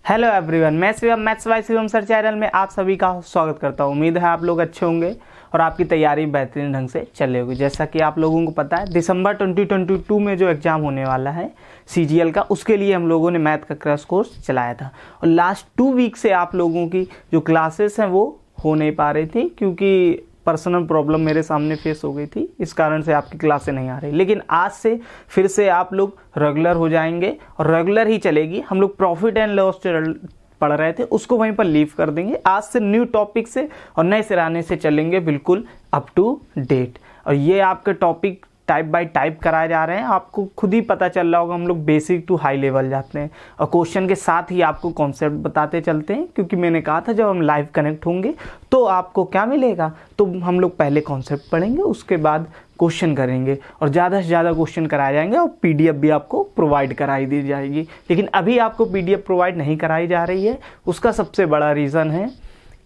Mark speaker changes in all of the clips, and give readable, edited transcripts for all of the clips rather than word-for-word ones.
Speaker 1: Hello everyone, मैं Shivam maths by Shivam sir channel में आप सभी का स्वागत करता हूं। उम्मीद है आप लोग अच्छे होंगे और आपकी तैयारी बेहतरीन ढंग से चल रही होगी। जैसा कि आप लोगों को पता है, दिसंबर 2022 में जो एग्ज़ाम होने वाला है CGL का, उसके लिए हम लोगों ने मैथ का क्रैश कोर्स चलाया था और लास्ट 2 वीक से आप लोगों की जो क्लासेस हैं वो हो नहीं पा रही थी क्योंकि पर्सनल प्रॉब्लम मेरे सामने फेस हो गई थी। इस कारण से आपकी क्लासें नहीं आ रही, लेकिन आज से फिर से आप लोग रेगुलर हो जाएंगे और रेगुलर ही चलेगी। हम लोग प्रॉफिट एंड लॉस पढ़ रहे थे, उसको वहीं पर लीव कर देंगे। आज से न्यू टॉपिक से और नए सिराने से चलेंगे, बिल्कुल अप टू डेट। और ये आपके टॉपिक टाइप बाय टाइप कराए जा रहे हैं। आपको खुद ही पता चल रहा होगा, हम लोग बेसिक टू हाई लेवल जाते हैं और क्वेश्चन के साथ ही आपको कॉन्सेप्ट बताते चलते हैं, क्योंकि मैंने कहा था जब हम लाइव कनेक्ट होंगे तो आपको क्या मिलेगा, तो हम लोग पहले कॉन्सेप्ट पढ़ेंगे, उसके बाद क्वेश्चन करेंगे और ज़्यादा से ज़्यादा क्वेश्चन कराए जाएंगे और PDF भी आपको प्रोवाइड कराई दी जाएगी। लेकिन अभी आपको PDF प्रोवाइड नहीं कराई जा रही है, उसका सबसे बड़ा रीज़न है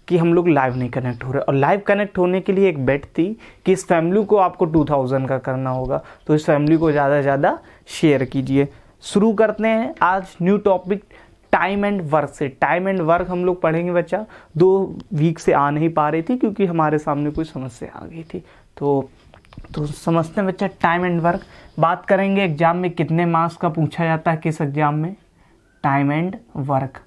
Speaker 1: कि हम लोग लाइव नहीं कनेक्ट हो रहे। और लाइव कनेक्ट होने के लिए एक बेट थी कि इस फैमिली को आपको 2000 का करना होगा, तो इस फैमिली को ज़्यादा से ज़्यादा शेयर कीजिए। शुरू करते हैं आज new topic time and work से। टाइम एंड वर्क हम लोग पढ़ेंगे बच्चा। 2 वीक से आ नहीं पा रही थी क्योंकि हमारे सामने कोई समस्या आ गई थी। तो समझते हैं बच्चा, टाइम एंड वर्क बात करेंगे। एग्जाम में कितने मार्क्स का पूछा जाता है, किस एग्जाम में? टाइम एंड वर्क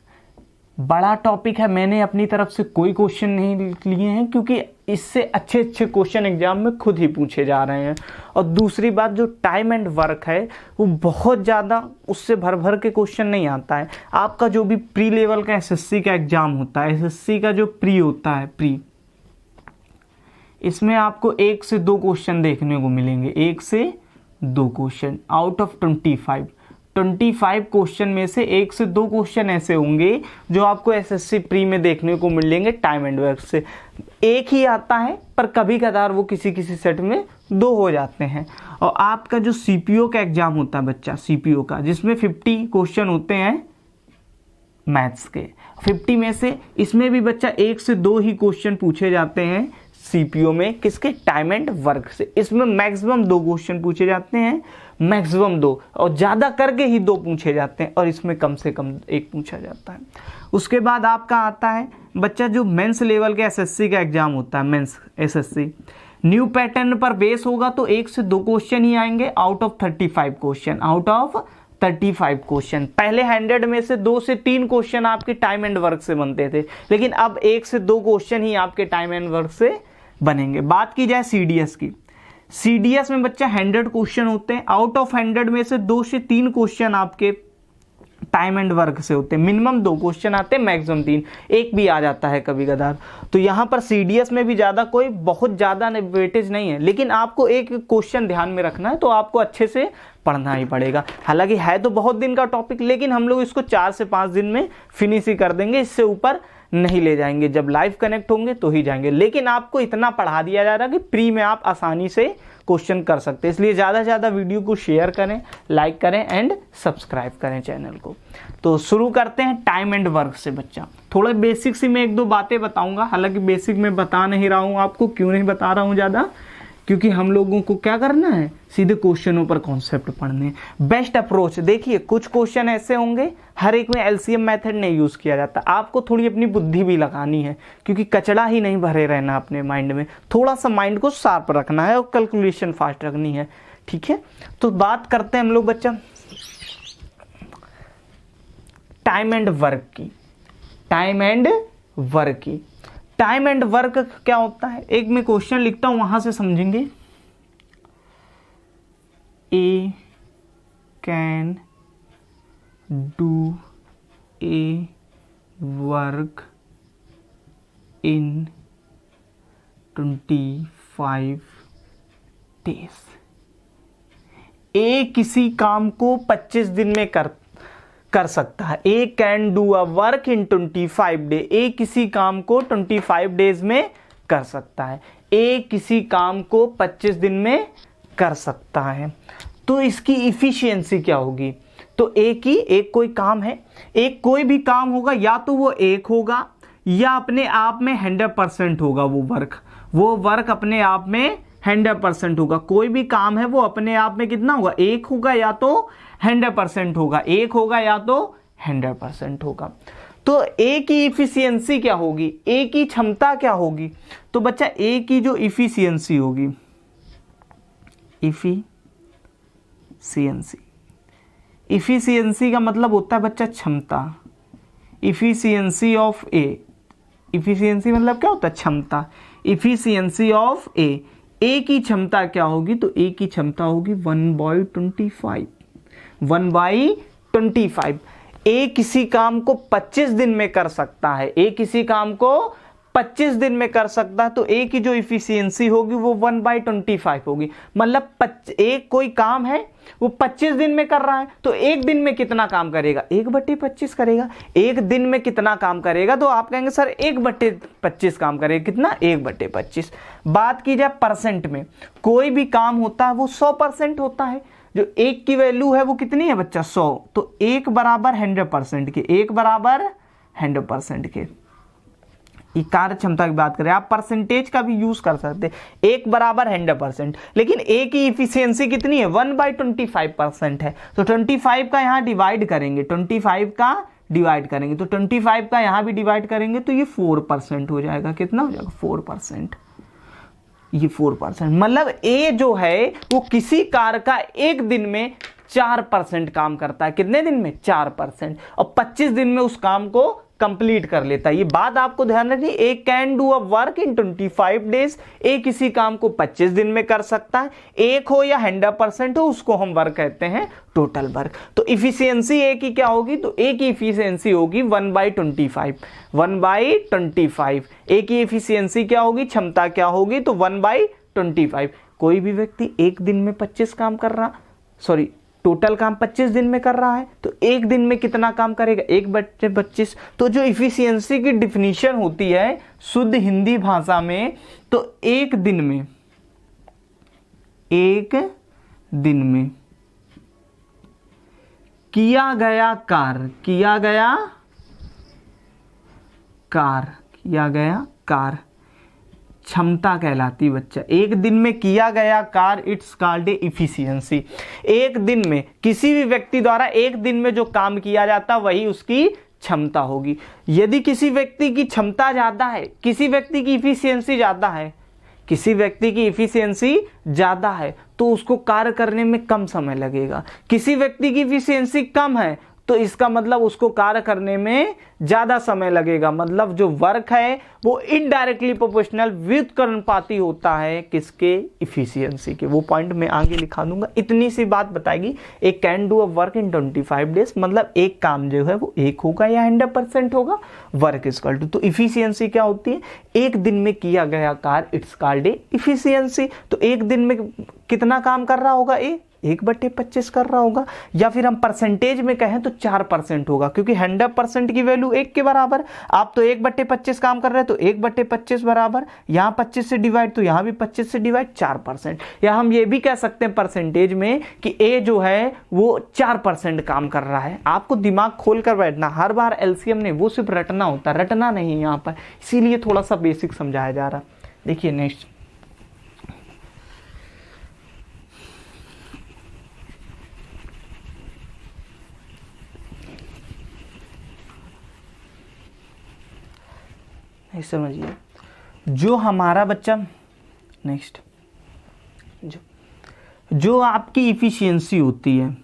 Speaker 1: बड़ा टॉपिक है। मैंने अपनी तरफ से कोई क्वेश्चन नहीं लिए हैं क्योंकि इससे अच्छे अच्छे क्वेश्चन एग्जाम में खुद ही पूछे जा रहे हैं। और दूसरी बात, जो टाइम एंड वर्क है वो बहुत ज़्यादा उससे भर भर के क्वेश्चन नहीं आता है। आपका जो भी प्री लेवल का SSC का एग्जाम होता है, SSC का जो प्री होता है, प्री, इसमें आपको 1 से 2 क्वेश्चन देखने को मिलेंगे। 1 से 2 क्वेश्चन आउट ऑफ 25 क्वेश्चन में से 1 से 2 क्वेश्चन ऐसे होंगे जो आपको SSC प्री में देखने को मिलेंगे टाइम एंड वर्क से। एक ही आता है पर कभी कदार वो किसी किसी सेट में 2 हो जाते हैं। और आपका जो CPO का एग्जाम होता है बच्चा, CPO का, जिसमें 50 क्वेश्चन होते हैं मैथ्स के, 50 में से इसमें भी बच्चा 1 से 2 ही क्वेश्चन पूछे जाते हैं CPO में। किसके? टाइम एंड वर्क से। इसमें मैक्सिमम 2 क्वेश्चन पूछे जाते हैं, मैक्सिमम 2, और ज़्यादा करके ही 2 पूछे जाते हैं, और इसमें कम से कम 1 पूछा जाता है। उसके बाद आपका आता है बच्चा जो मेंस लेवल के SSC का एग्जाम होता है, मेंस SSC न्यू पैटर्न पर बेस होगा, तो 1 से 2 क्वेश्चन ही आएंगे out of 35 question. Out of 35 question. पहले 100 में से 2 से 3 क्वेश्चन आपके टाइम एंड वर्क से बनते थे, लेकिन अब 1 से 2 क्वेश्चन ही आपके टाइम एंड वर्क से बनेंगे। बात की जाए CDS की, CDS में बच्चा 100 क्वेश्चन होते हैं। आउट ऑफ 100 में से 2 से 3 क्वेश्चन आपके टाइम एंड वर्क से होते हैं। मिनिमम 2 क्वेश्चन आते हैं, मैक्सिमम 3, 1 भी आ जाता है कभी कदार। तो यहाँ पर CDS में भी ज़्यादा कोई बहुत ज़्यादा वेटेज नहीं है, लेकिन आपको एक क्वेश्चन ध्यान में रखना है, तो आपको अच्छे से पढ़ना ही पड़ेगा। हालांकि है तो बहुत दिन का टॉपिक, लेकिन हम लोग इसको 4 से 5 दिन में फिनिश ही कर देंगे, इससे ऊपर नहीं ले जाएंगे। जब लाइव कनेक्ट होंगे तो ही जाएंगे, लेकिन आपको इतना पढ़ा दिया जा रहा है कि प्री में आप आसानी से क्वेश्चन कर सकते हैं। इसलिए ज़्यादा से ज़्यादा वीडियो को शेयर करें, लाइक करें एंड सब्सक्राइब करें चैनल को। तो शुरू करते हैं टाइम एंड वर्क से बच्चा। थोड़ा बेसिक सी मैं 1-2 बातें बताऊंगा। हालांकि बेसिक मैं बता नहीं रहा हूँ आपको। क्यों नहीं बता रहा हूँ ज़्यादा? क्योंकि हम लोगों को क्या करना है, सीधे क्वेश्चनों पर कॉन्सेप्ट पढ़ने। बेस्ट अप्रोच, देखिए कुछ क्वेश्चन ऐसे होंगे हर एक में LCM मेथड नहीं यूज़ किया जाता। आपको थोड़ी अपनी बुद्धि भी लगानी है, क्योंकि कचड़ा ही नहीं भरे रहना अपने माइंड में। थोड़ा सा माइंड को शार्प रखना है और कैलकुलेशन फास्ट रखनी है, ठीक है? तो बात करते हैं हम लोग बच्चा टाइम एंड वर्क की। टाइम एंड वर्क की, टाइम एंड वर्क क्या होता है, एक मैं क्वेश्चन लिखता हूं, वहां से समझेंगे। A can do a work in 25 days। A किसी काम को 25 दिन में कर सकता है। A can do a work in 25 day. A किसी काम को 25 डेज में कर सकता है। ए किसी काम को 25 दिन में कर सकता है। तो इसकी इफिशियंसी क्या होगी? तो एक कोई काम है, एक कोई भी काम होगा, या तो वो एक होगा या अपने आप में 100% होगा। वो वर्क अपने आप में 100% होगा। कोई भी काम है वो अपने आप में कितना होगा? एक होगा या तो 100% होगा, एक होगा या तो 100% होगा। तो ए की इफिशियंसी क्या होगी, ए की क्षमता क्या होगी, तो बच्चा ए की जो इफिशियंसी होगी, इफिशियंसी का मतलब होता है बच्चा क्षमता, इफिशियंसी ऑफ ए, इफिशियंसी मतलब क्या होता है, क्षमता, इफिशियंसी ऑफ ए की क्षमता क्या होगी, तो ए की क्षमता होगी 1/25, 1/25। ए किसी काम को 25 दिन में कर सकता है, ए किसी काम को 25 दिन में कर सकता है, तो ए की जो इफिशियंसी होगी वो 1/25 होगी। मतलब एक कोई काम है वो 25 दिन में कर रहा है, तो एक दिन में कितना काम करेगा, 1/25 करेगा। एक दिन में कितना काम करेगा, तो आप कहेंगे सर 1/25 काम करेगा, कितना, 1/25। बात की जाए परसेंट में, कोई भी काम होता है वो 100% होता है। जो एक की वैल्यू है वो कितनी है बच्चा, 100, तो 1 बराबर 100% के, 1 बराबर 100% के। ये कार्य क्षमता की बात करें, आप परसेंटेज का भी यूज कर सकते हैं, 1 बराबर 100%, लेकिन ए की इफिशियंसी कितनी है, 1/25% है, तो 25 का यहाँ डिवाइड करेंगे, 25 का डिवाइड करेंगे, तो 25 का यहाँ भी डिवाइड करेंगे, तो ये 4% हो जाएगा। कितना हो जाएगा, 4%। ये 4%, मतलब ए जो है वो किसी कार्य का एक दिन में 4% काम करता है। कितने दिन में, 4%, और 25 दिन में उस काम को कंप्लीट कर लेता है। ये बात आपको ध्यान रखनी, A can do a work in 25 days, A किसी काम को 25 दिन में कर सकता है। एक हो या 100% हो, उसको हम वर्क कहते हैं टोटल वर्क। तो इफिशियंसी ए की क्या होगी, तो ए की इफिशियंसी होगी 1/25, 1/25। ए की इफिशियंसी क्या होगी, क्षमता क्या होगी, तो 1/25। कोई भी व्यक्ति एक दिन में 25 काम कर रहा, सॉरी टोटल काम 25 दिन में कर रहा है, तो एक दिन में कितना काम करेगा, 1/25। तो जो इफिशियंसी की डिफिनीशन होती है शुद्ध हिंदी भाषा में, तो एक दिन में किया गया कार्य क्षमता कहलाती बच्चा। एक दिन में किया गया कार्य, इट्स कॉल्ड इफिशियंसी। एक दिन में किसी भी व्यक्ति द्वारा एक दिन में जो काम किया जाता वही उसकी क्षमता होगी। यदि किसी व्यक्ति की क्षमता ज्यादा है, किसी व्यक्ति की इफिशियंसी ज्यादा है, तो उसको कार्य करने में कम समय लगेगा। किसी व्यक्ति की इफिशियंसी कम है, तो इसका मतलब उसको कार्य करने में ज्यादा समय लगेगा। मतलब जो वर्क है वो इनडायरेक्टली प्रोपोर्शनल व्युत्क्रमानुपाती होता है किसके, इफिशियंसी के। वो पॉइंट मैं आगे लिखा दूंगा। इतनी सी बात बताएगी, एक can do a work in 25 days, मतलब एक काम जो है वो एक होगा या 100% होगा, वर्क इज कॉल्ड। तो इफिशियंसी क्या होती है, एक दिन में किया गया कार्य, इट्स कॉल्ड इफिशियंसी। तो एक दिन में कितना काम कर रहा होगा, 1/25 कर रहा होगा, या फिर हम परसेंटेज में कहें तो 4% होगा, क्योंकि 100% की वैल्यू 1 के बराबर। आप तो 1/25 काम कर रहे हैं, तो 1/25 बराबर, यहां 25 से डिवाइड, तो यहां भी 25 से डिवाइड, 4%। या हम ये भी कह सकते हैं परसेंटेज में कि ए जो है वो 4% काम कर रहा है। आपको दिमाग खोल कर बैठना, हर बार एलसीएम नहीं, वो सिर्फ रटना होता है, रटना नहीं यहां पर, इसीलिए थोड़ा सा बेसिक समझाया जा रहा। देखिए नेक्स्ट, समझिए, जो हमारा बच्चा नेक्स्ट, जो आपकी इफिशियंसी होती है,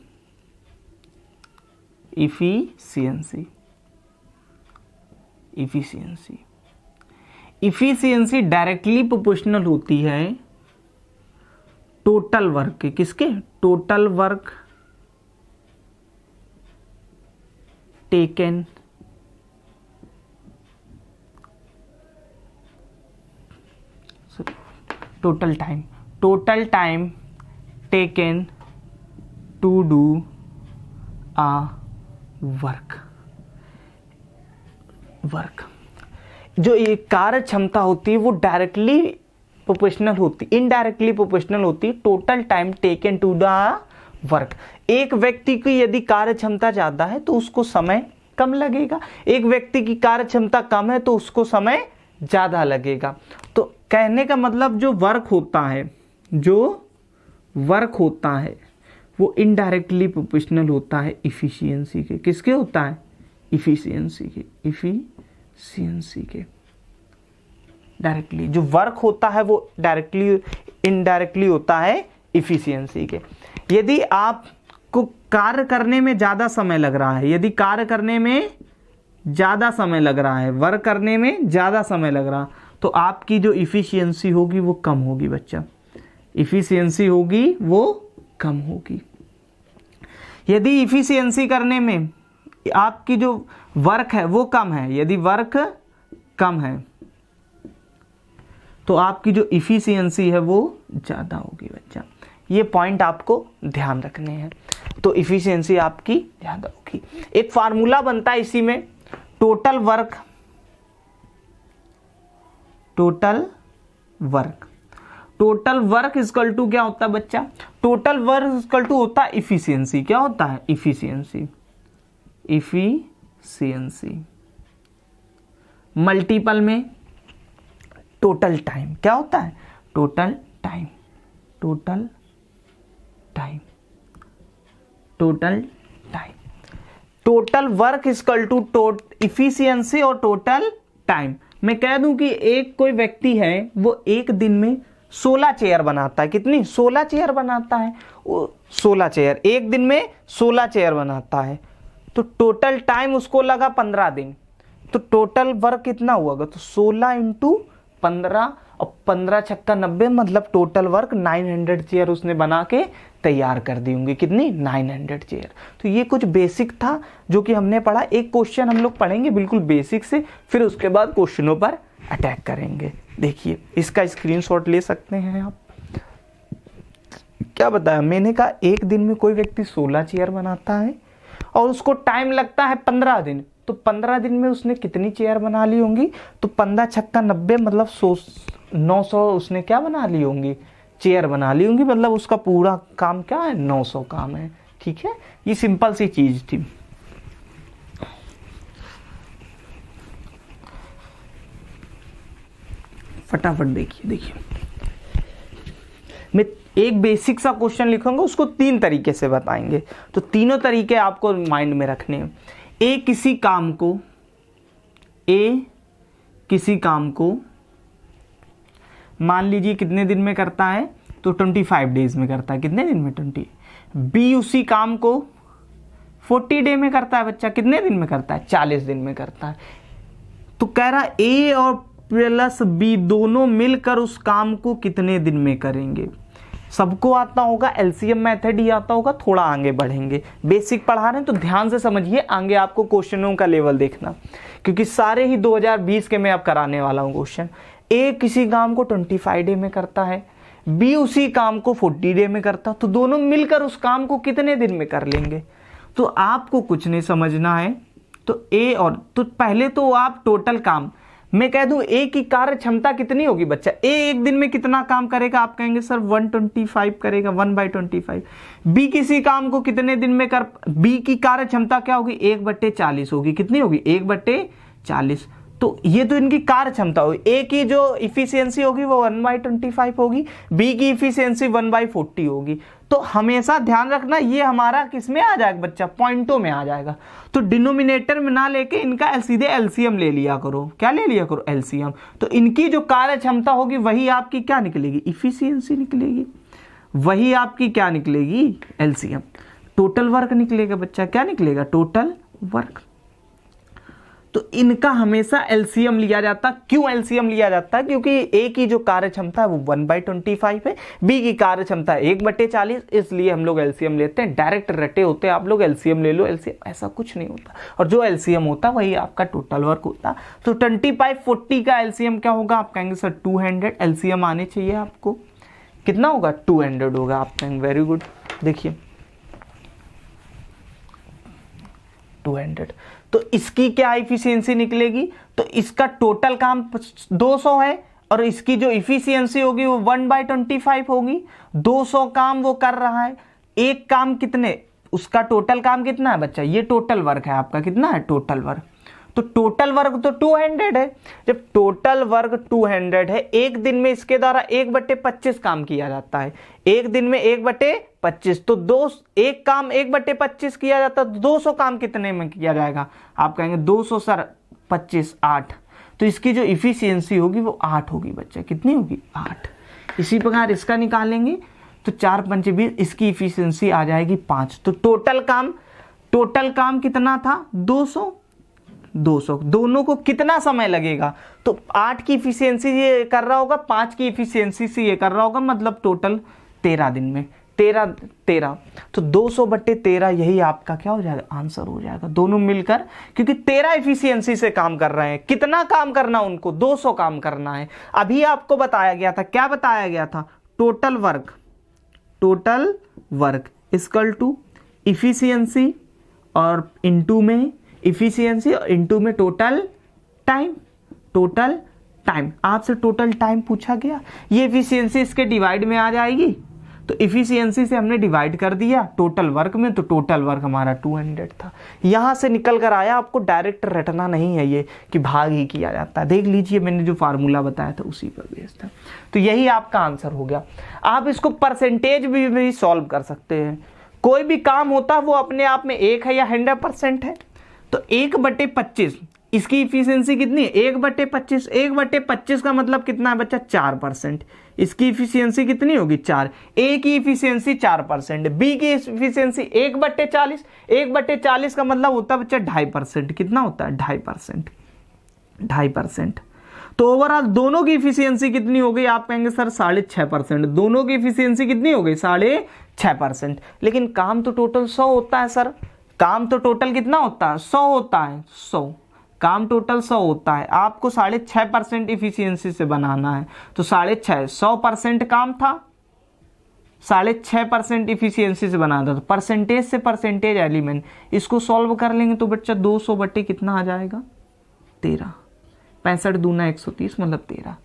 Speaker 1: इफिशियंसी डायरेक्टली प्रोपोर्शनल होती है टोटल वर्क के। किसके, total work taken total time taken to do a work. जो ये कार्य क्षमता होती है वो डायरेक्टली प्रोपोर्शनल होती, इनडायरेक्टली प्रोपोर्शनल होती total time taken to the work. एक व्यक्ति की यदि कार्य क्षमता ज्यादा है तो उसको समय कम लगेगा, एक व्यक्ति की कार्य क्षमता कम है तो उसको समय ज्यादा लगेगा। तो कहने का मतलब जो वर्क होता है वो इनडायरेक्टली प्रोपोर्शनल होता है इफिशियंसी के। किसके होता है, इफिशियंसी के डायरेक्टली। जो वर्क होता है वो डायरेक्टली इनडायरेक्टली होता है इफिशियंसी के। यदि आपको कार्य करने में ज़्यादा समय लग रहा है, यदि कार्य करने में ज़्यादा समय लग रहा है, वर्क करने में ज़्यादा समय लग रहा, तो आपकी जो इफिशियंसी होगी वो कम होगी बच्चा, इफिशियंसी होगी वो कम होगी। यदि इफिशियंसी करने में आपकी जो वर्क है वो कम है, यदि वर्क कम है तो आपकी जो इफिशियंसी है वो ज़्यादा होगी बच्चा। ये पॉइंट आपको ध्यान रखने हैं। तो इफिशियंसी आपकी ज़्यादा होगी। एक फार्मूला बनता है इसी में, टोटल वर्क इक्वल टू क्या होता है बच्चा? टोटल वर्क इक्वल टू होता है इफिशियंसी। क्या होता है? इफिशियंसी मल्टीपल में टोटल टाइम। क्या होता है? Total time. Total work equal to efficiency और टोटल टाइम। मैं कह दूं कि एक कोई व्यक्ति है वो एक दिन में 16 चेयर बनाता है। कितनी? 16 चेयर बनाता है। 16 चेयर एक दिन में 16 चेयर बनाता है, तो टोटल टाइम उसको लगा 15 दिन। तो टोटल वर्क कितना हुआ? तो 16 इंटू 15 और 15 छक्का 90, मतलब टोटल वर्क 900 चेयर उसने बना के तैयार कर दी होंगी। कितनी? 900 चेयर। तो ये कुछ बेसिक था जो कि हमने पढ़ा। एक क्वेश्चन हम लोग पढ़ेंगे बिल्कुल बेसिक से, फिर उसके बाद क्वेश्चनों पर अटैक करेंगे। देखिए, इसका स्क्रीनशॉट ले सकते हैं आप। क्या बताया मैंने? कहा एक दिन में कोई व्यक्ति 16 चेयर बनाता है और उसको टाइम लगता है 15 दिन। तो 15 दिन में उसने कितनी चेयर बना ली होंगी? तो 15 छक्का 90, मतलब 900 उसने क्या बना ली होंगी? चेयर बना ली होंगी। मतलब उसका पूरा काम क्या है? 900 काम है। ठीक है, ये सिंपल सी चीज थी। फटाफट देखिए मैं एक बेसिक सा क्वेश्चन लिखूंगा, उसको 3 तरीके से बताएंगे। तो तीनों तरीके आपको माइंड में रखने हैं। ए किसी काम को मान लीजिए कितने दिन में करता है? तो 25 डेज में करता है। कितने दिन में? 20। बी उसी काम को 40 डे में करता है बच्चा। कितने दिन में करता है? 40 दिन में करता है। तो कह रहा ए और प्लस बी दोनों मिलकर उस काम को कितने दिन में करेंगे? सबको आता होगा, एलसीएम मेथड ही आता होगा। थोड़ा आगे बढ़ेंगे, बेसिक पढ़ा रहे हैं तो ध्यान से समझिए, आगे आपको क्वेश्चनों का लेवल देखना, क्योंकि सारे ही 2020 के मैं अब कराने वाला हूं क्वेश्चन। ए किसी काम को 25 डे में करता है, बी उसी काम को 40 डे में करता, तो दोनों मिलकर उस काम को कितने दिन में कर लेंगे? तो आपको कुछ नहीं समझना है। तो ए और, तो पहले तो आप टोटल काम, मैं कह दूं ए की कार्य क्षमता कितनी होगी बच्चा? ए एक दिन में कितना काम करेगा? आप कहेंगे सर 125 करेगा, 1/25। बी किसी काम को कितने दिन में कर, बी की कार्य क्षमता क्या होगी? 1/40 होगी। कितनी होगी? 1/40। तो ये तो इनकी कार्य क्षमता होगी। ए की जो इफिशियंसी होगी वो 1/25 होगी, बी की इफिशियंसी 1/40 होगी। तो हमेशा ध्यान रखना, ये हमारा किस में आ जाएगा बच्चा? पॉइंटों में आ जाएगा। तो डिनोमिनेटर में ना लेके इनका सीधे एलसीएम ले लिया करो। क्या ले लिया करो? एलसीएम। तो इनकी जो कार्य क्षमता होगी वही आपकी क्या निकलेगी? इफिशियंसी निकलेगी। वही आपकी क्या निकलेगी? एलसीएम। टोटल वर्क निकलेगा बच्चा। क्या निकलेगा? Total work. तो इनका हमेशा एलसीएम लिया जाता। क्यों एलसीएम लिया जाता है? क्योंकि ए की जो कार्य क्षमता है वो 1/25 है, बी की कार्य क्षमता है 1/40, इसलिए हम लोग एलसीएम लेते हैं। डायरेक्ट रटे होते हैं आप लोग, एलसीएम ले लो, एलसीएम ऐसा कुछ नहीं होता। और जो एलसीएम होता है वही आपका टोटल वर्क होता। तो 25/40 का एलसीएम क्या होगा? आप कहेंगे सर 200 एलसीएम आने चाहिए आपको। कितना होगा? 200 होगा। आप कहेंगे वेरी गुड। देखिए 200। तो इसकी क्या इफिशियंसी निकलेगी? तो इसका टोटल काम 200 है और इसकी जो इफिशियंसी होगी वो 1/25 होगी। 200 काम वो कर रहा है, एक काम कितने, उसका टोटल काम कितना है बच्चा? ये टोटल वर्क है आपका। कितना है टोटल वर्क? तो टोटल वर्क तो 200 है। जब टोटल वर्क 200 है, एक दिन में इसके द्वारा 1/25 काम किया जाता है। एक दिन में 1/25 25, तो दो एक काम 1/25 किया जाता है, तो 200 काम कितने में किया जाएगा? आप कहेंगे 200 सर 25 8, तो इसकी जो इफिशियंसी होगी वो 8 होगी बच्चा। कितनी होगी? 8। इसी प्रकार इसका निकालेंगे तो 4 × 5 20, इसकी इफिशियंसी आ जाएगी 5। तो टोटल काम कितना था? 200। दोनों को कितना समय लगेगा? तो 8 की इफिशियंसी ये कर रहा होगा, 5 की इफिशियंसी से ये कर रहा होगा, मतलब टोटल 13 दिन में 13। तो 200/13 यही आपका क्या हो जाएगा? आंसर हो जाएगा। दोनों मिलकर, क्योंकि 13 इफिशियंसी से काम कर रहे हैं। कितना काम करना उनको? 200 काम करना है। अभी आपको बताया गया था, क्या बताया गया था? Total work equal to efficiency और इनटू में इफिशियंसी और इनटू में टोटल टाइम। आपसे टोटल टाइम पूछा गया, ये इफिशियंसी इसके डिवाइड में आ जाएगी, तो इफिशियंसी से हमने डिवाइड कर दिया टोटल वर्क में, तो टोटल वर्क हमारा 200 था। यहां से निकल कर आया, आपको डायरेक्ट रटना नहीं है ये कि भाग ही किया जाता है। देख लीजिए मैंने जो फार्मूला बताया था उसी पर बेस था। तो यही आपका आंसर हो गया। आप इसको परसेंटेज भी सॉल्व कर सकते हैं। कोई भी काम होता है वो अपने आप में 1 है या 100% है। तो 1/25 इसकी इफिशियंसी कितनी है? 1/25। 1/25 का मतलब कितना है बच्चा? 4%। इसकी इफिशियंसी कितनी होगी? 4। ए की इफिशियंसी 4%, बी की इफिशियंसी 1/40। 1/40 का मतलब होता है बच्चा 2.5%। कितना होता है? 2.5%। तो ओवरऑल दोनों की इफिशियंसी कितनी हो गई? आप कहेंगे सर 6.5%। दोनों की इफिशियंसी कितनी हो गई? 6.5%। लेकिन काम तो टोटल 100 होता है सर। काम तो टोटल कितना होता है? 100 होता है। 100 काम टोटल 100 होता है, आपको 6.5% इफिशियंसी से बनाना है। तो 6.5 100% काम था, 6.5% इफिशियंसी से बनाना था। तो परसेंटेज से परसेंटेज एलिमेंट, इसको सॉल्व कर लेंगे तो बच्चा 200 कितना आ जाएगा? 13। 65 दूना 130 मतलब 13।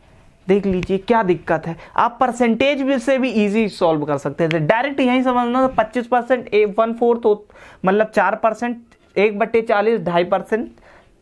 Speaker 1: देख लीजिए क्या दिक्कत है। आप परसेंटेज भी से भी इजी सॉल्व कर सकते थे। डायरेक्ट यही समझना, 25% 1/4 मतलब 4%, 1/40 2.5%,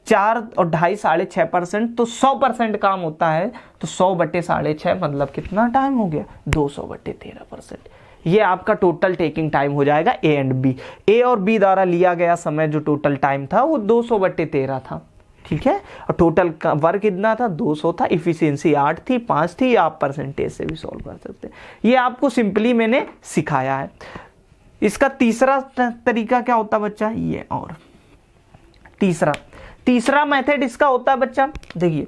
Speaker 1: 4 और 2.5 6.5%, तो 100% काम होता है। तो 100/6.5 मतलब कितना टाइम हो गया? 200/13%। ये आपका टोटल टेकिंग टाइम हो जाएगा ए एंड बी। ए और बी द्वारा लिया गया समय जो टोटल टाइम था वो 200/13 था। ठीक है, और टोटल वर्क कितना था? 200 था। इफिशियंसी 8 थी, 5 थी। आप परसेंटेज से भी सॉल्व कर सकते हैं। ये आपको सिंपली मैंने सिखाया है। इसका तीसरा तरीका क्या होता है बच्चा? ये और तीसरा मेथड इसका होता है बच्चा, देखिए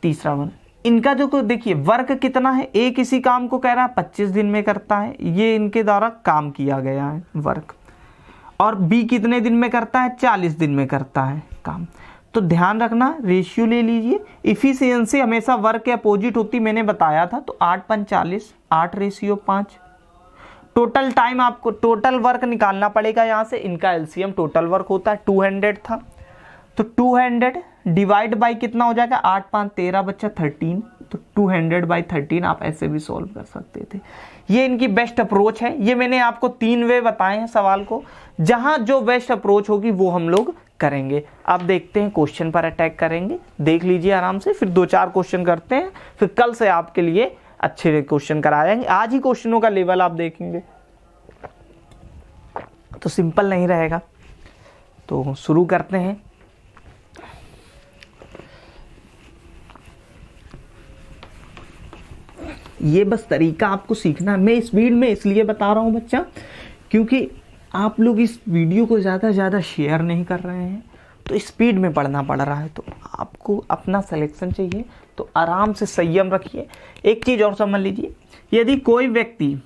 Speaker 1: तीसरा वन इनका जो देखिए वर्क कितना है। ए किसी काम को कह रहा है 25 दिन में करता है, ये इनके द्वारा काम किया गया है वर्क। और बी कितने दिन में करता है? 40 दिन में करता है काम। तो ध्यान रखना, रेशियो ले लीजिए। इफिशियंसी हमेशा वर्क के अपोजिट होती, मैंने बताया था। तो 8 × 5 40, 8:5। टोटल टाइम, आपको टोटल वर्क निकालना पड़ेगा यहाँ से। इनका एलसीएम टोटल वर्क होता है 200 था, तो 200 डिवाइड बाई कितना हो जाएगा? 8 × 5 13 बच्चा 13। तो 200/13 आप ऐसे भी सॉल्व कर सकते थे। ये इनकी बेस्ट अप्रोच है। ये मैंने आपको 3 वे बताए हैं सवाल को, जहां जो बेस्ट अप्रोच होगी वो हम लोग करेंगे। अब देखते हैं क्वेश्चन पर अटैक करेंगे। देख लीजिए आराम से, फिर 2-4 क्वेश्चन करते हैं, फिर कल से आपके लिए अच्छे क्वेश्चन कराए जाएंगे। आज ही क्वेश्चनों का लेवल आप देखेंगे तो सिंपल नहीं रहेगा। तो शुरू करते हैं। ये बस तरीका आपको सीखना है। मैं स्पीड में इसलिए बता रहा हूं बच्चा, क्योंकि आप लोग इस वीडियो को ज़्यादा से ज़्यादा शेयर नहीं कर रहे हैं, तो स्पीड में पढ़ना पड़ रहा है। तो आपको अपना सिलेक्शन चाहिए तो आराम से संयम रखिए। एक चीज़ और समझ लीजिए, यदि कोई व्यक्ति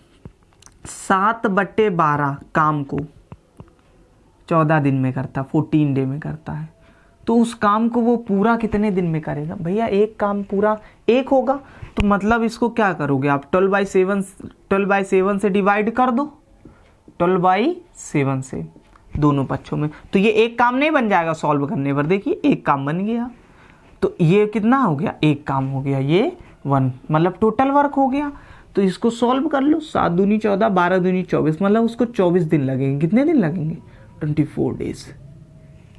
Speaker 1: 7/12 काम को 14 दिन में करता, 14 डे में करता है, तो उस काम को वो पूरा कितने दिन में करेगा? भैया एक काम पूरा 1 होगा, तो मतलब इसको क्या करोगे आप? 12/7 से डिवाइड कर दो, 12/7 से दोनों पक्षों में। तो ये एक काम नहीं बन जाएगा सॉल्व करने पर। देखिए एक काम बन गया, तो ये कितना हो गया? एक काम हो गया। ये 1 मतलब टोटल वर्क हो गया। तो इसको सॉल्व कर लो। 7 दूनी 14, 12 दूनी 24, मतलब उसको 24 दिन लगेंगे। कितने दिन लगेंगे? 24 डेज।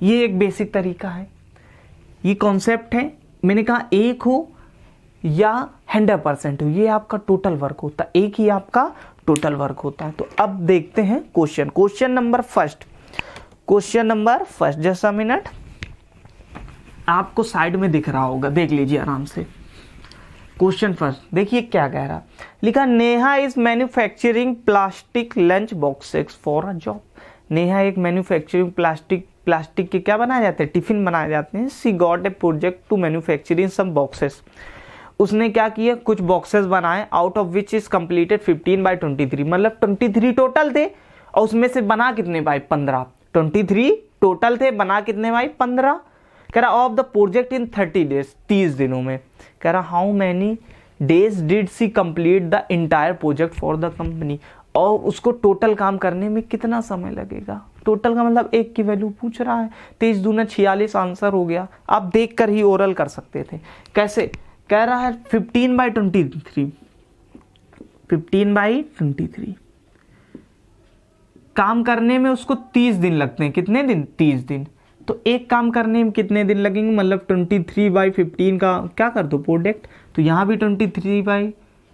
Speaker 1: ये एक बेसिक तरीका है, ये कॉन्सेप्ट है। मैंने कहा 1 हो या 100% हो, ये आपका टोटल वर्क होता है। एक ही आपका टोटल वर्क होता है। तो अब देखते हैं question number first, just a minute, आपको साइड में दिख रहा होगा, देख लीजिए आराम से। क्वेश्चन फर्स्ट देखिए क्या कह रहा, लिखा Neha is manufacturing plastic lunch boxes for a job. Neha एक मैन्युफैक्चरिंग प्लास्टिक के क्या बनाए जाते हैं, टिफिन बनाए जाते हैं। She got a project to manufacturing some boxes, उसने क्या किया, कुछ बॉक्सेस बनाए, out of which is completed 15 by 23, मतलब 23 टोटल थे और उसमें से बना कितने भाई 15, 23 टोटल थे, बना कितने भाई 15। कह रहा of the project in 30 days, 30 दिनों में। कह रहा how many days did she complete the entire project for the company, और उसको टोटल काम करने में कितना समय लगेगा। टोटल का मतलब एक की वैल्यू पूछ रहा है, 23 दूना 46 आंसर हो गया। आप देख कर ही ओरल कर सकते थे। कैसे, कह रहा है 15 by 23, 15 by 23 काम करने में उसको 30 दिन लगते हैं। कितने दिन, 30 दिन। तो एक काम करने में कितने दिन लगेंगे, मतलब 23 by 15 का क्या कर दो प्रोडक्ट, तो यहाँ भी 23 by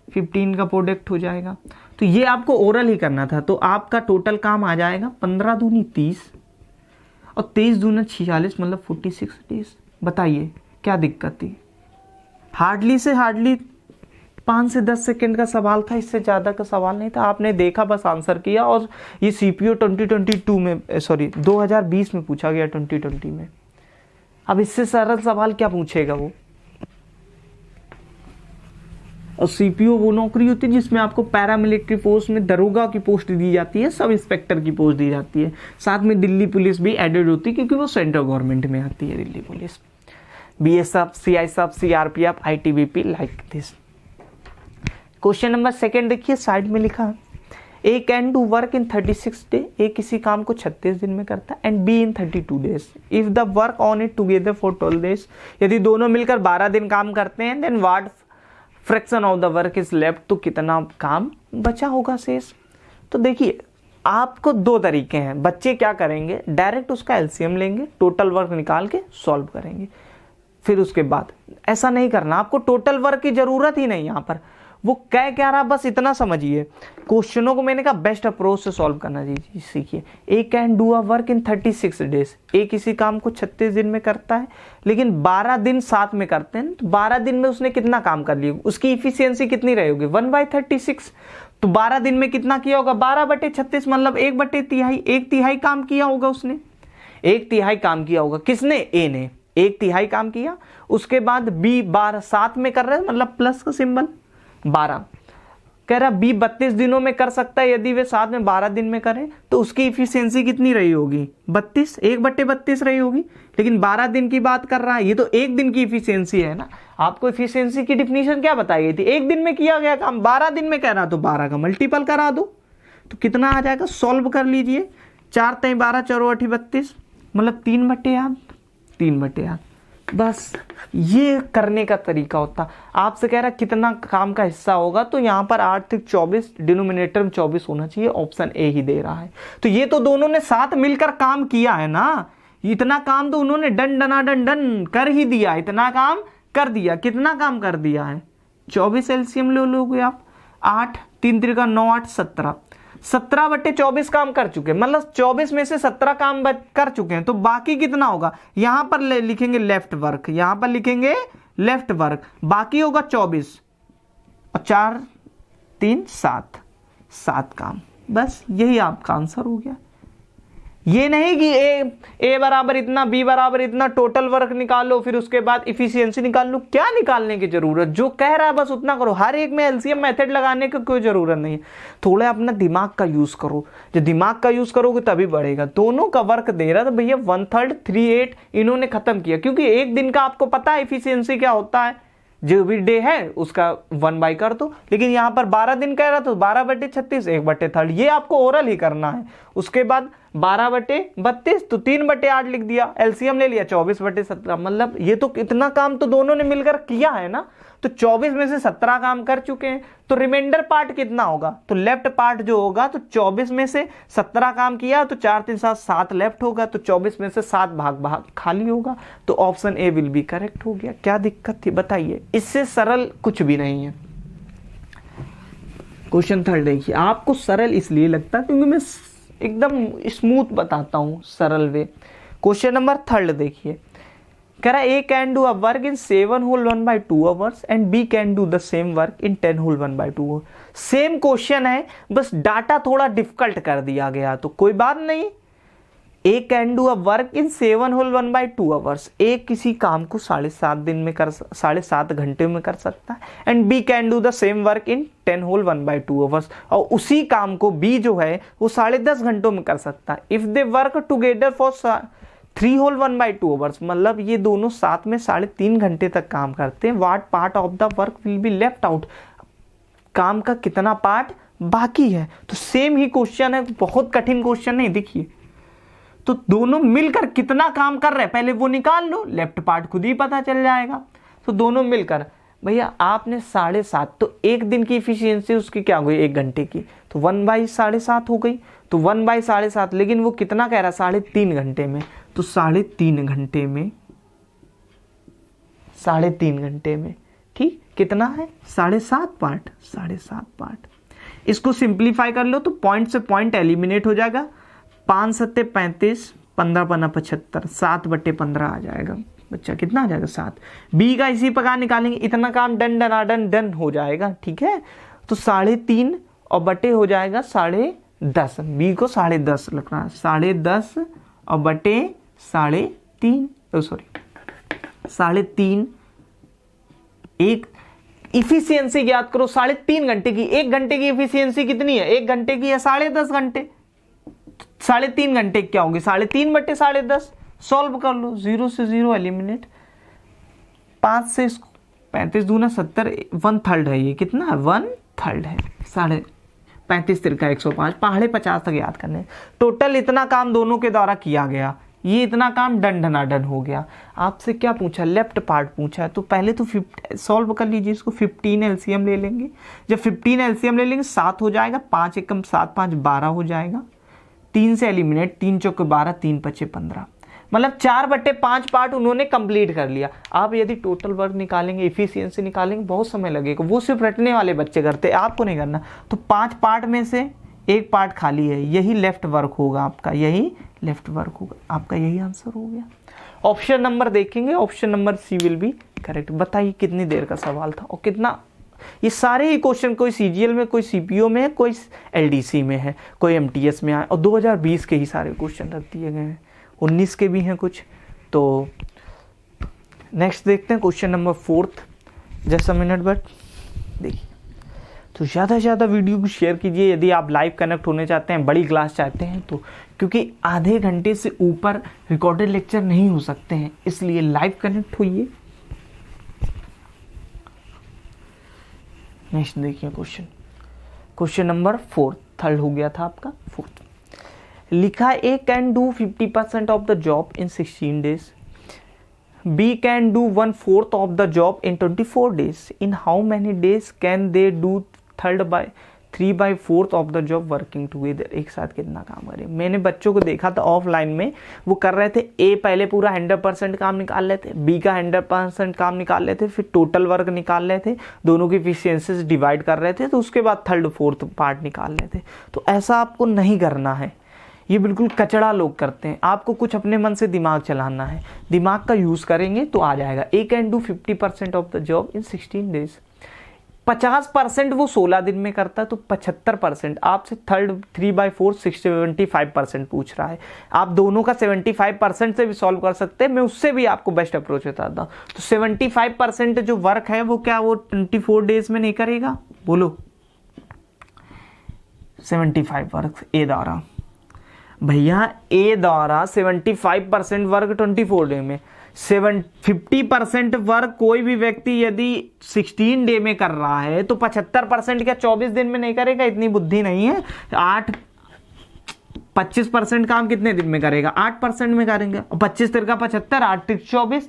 Speaker 1: 15 का प्रोडक्ट हो जाएगा। तो ये आपको ओरल ही करना था। तो आपका टोटल काम आ जाएगा 15 दूनी 30 और 23 दूना 46, मतलब 46 डेज। बताइए क्या दिक्कत थी। हार्डली से हार्डली 5 से 10 सेकेंड का सवाल था, इससे ज़्यादा का सवाल नहीं था। आपने देखा, बस आंसर किया। और ये सीपीओ 2022 में, सॉरी 2020 में पूछा गया, 2020 में। अब इससे सरल सवाल क्या पूछेगा वो। और सीपीओ वो नौकरी होती है जिसमें आपको पैरामिलिट्री फोर्स में दरोगा की पोस्ट दी जाती है, सब इंस्पेक्टर की पोस्ट दी जाती है, साथ में दिल्ली पुलिस भी एडेड होती है क्योंकि वो सेंट्रल गवर्नमेंट में आती है Delhi police, BSF, CISF, CRPF, ITBP, like this. Question number second देखिए, साइड में लिखा A can do work in 36 day, A किसी काम को 36 दिन में करता है, and B in 32 days if the work on it together for 12 days, यदि दोनों मिलकर 12 दिन काम करते हैं, then what fraction of the work is left, तो कितना काम बचा होगा शेष। तो देखिए आपको दो तरीके हैं, बच्चे क्या करेंगे, डायरेक्ट उसका एलसीएम लेंगे, टोटल वर्क निकाल के सॉल्व करेंगे। फिर उसके बाद ऐसा नहीं करना, आपको टोटल वर्क की जरूरत ही नहीं, यहाँ पर वो कह क्या रहा बस इतना समझिए। क्वेश्चनों को मैंने कहा बेस्ट अप्रोच से सॉल्व करना सीखिए। A can do a work in 36 days, A किसी काम को 36 दिन में करता है, लेकिन 12 दिन साथ में करते हैं, तो 12 दिन में उसने कितना काम कर लिया, उसकी इफिशियंसी कितनी रहेगी 1/36। तो 12 दिन में कितना किया होगा 12/36, मतलब 1/3, 1/3 काम किया होगा उसने, 1/3 काम किया होगा। किसने, ए ने 1/3 काम किया। उसके बाद बी 12 साथ में कर रहे हैं, मतलब प्लस का सिंबल 12। कह रहा बी 32 दिनों में कर सकता है, यदि वे साथ में 12 दिन में करें तो उसकी इफिशियंसी कितनी रही होगी 32, 1/32 रही होगी। लेकिन 12 दिन की बात कर रहा है, ये तो एक दिन की इफिशियंसी है ना। आपको इफिशियंसी की डिफिनीशन क्या बताई गई थी, एक दिन में किया गया काम 12 दिन में कह रहा, तो 12 का मल्टीपल करा दो तो कितना आ जाएगा, सॉल्व कर लीजिए। 4 × 12 = 4 × 8 = 32, मतलब 3/8, 3/8। बस ये करने का तरीका होता। आपसे कह रहा कितना काम का हिस्सा होगा, तो यहाँ पर 8 × 24, डिनोमिनेटर में 24 होना चाहिए, ऑप्शन ए ही दे रहा है। तो ये तो दोनों ने साथ मिलकर काम किया है ना, इतना काम तो उन्होंने डन कर ही दिया, इतना काम कर दिया। कितना काम कर दिया है, 24 एलसीएम ले लोगे आप, 8 3 × 3 = 9 8 17, 17/24 काम कर चुके हैं, मतलब 24 में से 17 काम कर चुके हैं। तो बाकी कितना होगा, यहां पर लिखेंगे लेफ्ट वर्क, यहां पर लिखेंगे लेफ्ट वर्क, बाकी होगा 24 और 4 3 7, 7 काम। बस यही आपका आंसर हो गया। ये नहीं कि ए बराबर इतना, बी बराबर इतना, टोटल वर्क निकालो फिर उसके बाद इफिशियंसी निकाल लो। क्या निकालने की जरूरत, जो कह रहा है बस उतना करो। हर एक में एलसीएम मेथड लगाने की कोई जरूरत नहीं है। थोड़ा अपना दिमाग का यूज करो, जो दिमाग का यूज करोगे तभी बढ़ेगा। दोनों का वर्क दे रहा था भैया 1/3 38 इन्होंने खत्म किया, क्योंकि एक दिन का आपको पता है इफिशियंसी क्या होता है, जो भी डे है उसका 1/, कर दो। लेकिन यहां पर 12 दिन कह रहा तो 12/36, 1/3, ये आपको ओरल ही करना है। उसके बाद 12/32 तो 3/8 लिख दिया, एलसीएम ले लिया 24/17, मतलब ये तो इतना काम तो दोनों ने मिलकर किया है ना। तो 24 में से 17 काम कर चुके हैं, तो रिमाइंडर पार्ट कितना होगा, तो लेफ्ट पार्ट जो होगा, तो 24 में से 17 काम किया तो 4 3 7 7 लेफ्ट होगा, तो 24 में से 7 भाग खाली होगा। तो option A will be correct हो गया। क्या दिक्कत थी बताइए, इससे सरल कुछ भी नहीं है। क्वेश्चन थर्ड देखिए, आपको सरल इसलिए लगता है क्योंकि मैं एकदम स्मूथ बताता हूँ, सरल वे। क्वेश्चन नंबर थर्ड देखिए, कह रहा है A can do a work in 7 whole 1/2 hours and B can do the same work in 10 whole 1/2 hours. Same question है, बस डाटा थोड़ा डिफिकल्ट कर दिया गया, तो कोई बात नहीं। A can do a work in 7 whole 1/2 hours, A किसी काम को 7.5 घंटे में कर सकता है, and B can do the same work in 10 whole 1/2 hours, और उसी काम को बी जो है वो 10.5 घंटों में कर सकता है। If they work together for 3 whole 1/2 hours, मतलब ये दोनों साथ में 3.5 घंटे तक काम करते हैं, what part of the work will be left out, काम का कितना पार्ट बाकी है। तो सेम ही क्वेश्चन है, बहुत कठिन क्वेश्चन नहीं। देखिए तो दोनों मिलकर कितना काम कर रहे हैं पहले वो निकाल लो, लेफ्ट पार्ट खुद ही पता चल जाएगा। तो दोनों मिलकर, भैया आपने 7.5, तो एक दिन की इफिशियंसी उसकी क्या हो गई, 1 घंटे की, तो 1/7.5 हो गई, तो 1/7.5, लेकिन वो कितना कह रहा है 3.5 घंटे में, तो 3.5 घंटे में 3.5 घंटे में, ठीक कितना है 7.5 पार्ट, 7.5 पार्ट। इसको सिंप्लीफाई कर लो तो पॉइंट से पॉइंट एलिमिनेट हो जाएगा, 5 7 35, 15 15 75, 7/15 आ जाएगा बच्चा, कितना आ जाएगा 7। बी का इसी प्रकार निकालेंगे, इतना काम डन हो जाएगा, ठीक है। तो 3.5 और बटे हो जाएगा 10.5, बी को 10.5 लिखना है, 10.5 और बटे 3.5, सॉरी 3.5, एक इफिशियंसी ज्ञात करो 3.5 घंटे की। 1 घंटे की इफिशियंसी कितनी है, 1 घंटे की है 10.5 घंटे, 3.5 घंटे क्या होंगे 3.5 बटे 10.5, सॉल्व कर लो, 0 से 0 एलिमिनेट, 5 से 35 दूना 70, 1/3 है, ये कितना है 1/3 है, 35 तिरका 105, 50 तक याद करने। टोटल इतना काम दोनों के द्वारा किया गया, ये इतना काम डन हो गया। आपसे क्या पूछा, लेफ्ट पार्ट पूछा है, तो पहले तो सॉल्व कर लीजिए इसको, 15 एलसीएम ले लेंगे। जब 15 एलसीएम ले लेंगे 7 हो जाएगा, 5 एकम 7 5 12 हो जाएगा, 3 से एलिमिनेट, 3 चौके 12, 3 पचे 15, मतलब 4/5 पार्ट उन्होंने कंप्लीट कर लिया। आप यदि टोटल वर्क निकालेंगे, इफिशियंसी निकालेंगे, बहुत समय लगेगा, वो सिर्फ रटने वाले बच्चे करते, आपको नहीं करना। तो 5 पार्ट में से 1 पार्ट खाली है, यही लेफ्ट वर्क होगा आपका, यही लेफ्ट वर्क होगा आपका, यही आंसर हो गया। ऑप्शन नंबर देखेंगे, option number C will be correct. बताइए कितनी देर का सवाल था और कितना, ये सारे ही क्वेश्चन कोई सीजीएल में, कोई सीपीओ में है, कोई एलडीसी में है, कोई एमटीएस में आए, और 2020 के ही सारे क्वेश्चन रख दिए गए हैं, 19 के भी हैं कुछ। तो नेक्स्ट देखते हैं question number 4। Just a minute, but देखिए, तो ज़्यादा से ज़्यादा वीडियो को शेयर कीजिए यदि आप लाइव कनेक्ट होने चाहते हैं, बड़ी क्लास चाहते हैं तो, क्योंकि आधे घंटे से ऊपर रिकॉर्डेड लेक्चर नहीं हो सकते हैं, इसलिए लाइव कनेक्ट होइए। नेक्स्ट देखिए क्वेश्चन नंबर 4, थर्ड हो गया था आपका 4th। लिखा A can do 50% of the job in 16 days, B can do 1/4 of the job in 24 days, in how many days can they do 3/4 of the job working together. एक साथ कितना काम करें। मैंने बच्चों को देखा था ऑफलाइन में, वो कर रहे थे, ए पहले पूरा 100% काम निकाल लेते, बी का 100% काम निकाल लेते, फिर टोटल वर्क निकाल लेते, दोनों की एफिशिएंसीज डिवाइड कर रहे थे, तो उसके बाद 3rd 4th पार्ट निकाल लेते। तो ऐसा आपको नहीं करना है, ये बिल्कुल कचड़ा लोग करते हैं। आपको कुछ अपने मन से दिमाग चलाना है, दिमाग का यूज करेंगे तो आ जाएगा। A can do 50% of the job in 16 days, 50% वो 16 दिन में करता है, तो 75%। आपसे 3/4 75% पूछ रहा है। आप दोनों का 75% से भी सॉल्व कर सकते हैं, मैं उससे भी आपको बेस्ट अप्रोच बताता हूँ। तो 75% जो वर्क है वो क्या, वो 24 डेज में नहीं करेगा, बोलो 75 वर्क ए द्वारा, भैया ए द्वारा 75% वर्क 24 डे में, 50% वर्क कोई भी व्यक्ति यदि 16 डे में कर रहा है तो 75% क्या 24 दिन में नहीं करेगा? इतनी बुद्धि नहीं है। 25% काम कितने दिन में करेगा? 8% में करेंगे। 25 तिरका 75, 8 तिरक 24,